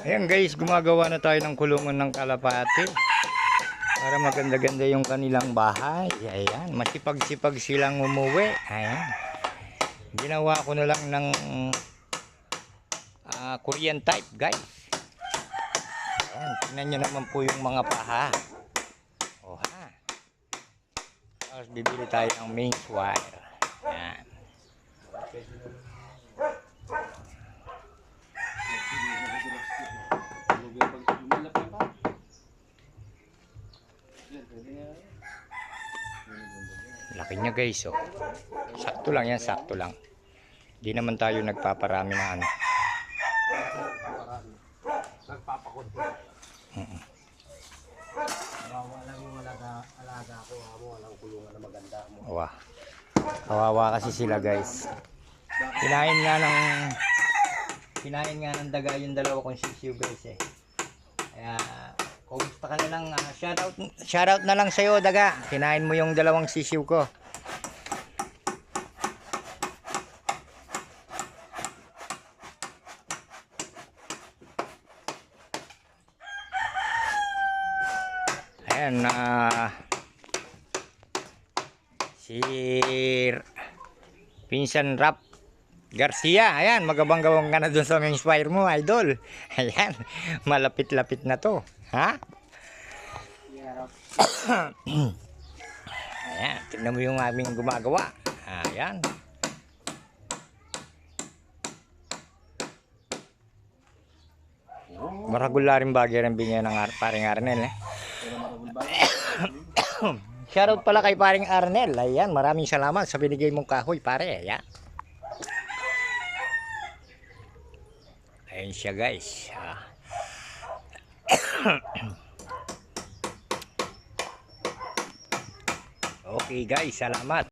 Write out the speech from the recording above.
Ayan guys, gumagawa na tayo ng kulungan ng kalapati para maganda-ganda yung kanilang bahay. Ayan, masipag-sipag silang umuwi. Ayan, ginawa ko na lang ng Korean type guys. Ayan, tingnan nyo naman po yung mga paha. Oh, ha. Tapos bibili tayo ng mains wire. Ayan. Laki niya guys, oh. Sakto lang yan, sakto lang. Di naman tayo nagpaparami na ano. Nagpapakunti. Walang alaga ko, walang kulungan na maganda mo. Wah. Kawawa kasi sila guys. Kinain nga ng daga yung dalawa kong sisiw guys eh. Kaya kumusta ka na lang, shoutout na lang sa'yo daga. Kinain mo yung dalawang sisiw ko. Ayan, si Pinsan Rap Garcia, ayan, magabang-gawang ka na dun sa main wire mo, idol. Ayan, malapit-lapit na to, ha? Ayan, tignan mo yung aming gumagawa. Ayan. Maragularing bagay rin binigyan ng paring Arnel, eh. Shoutout pala kay paring Arnel. Ayan, maraming salamat sa binigay mong kahoy, pare. Ayan. Ayan siya, guys. Okay, guys. Salamat.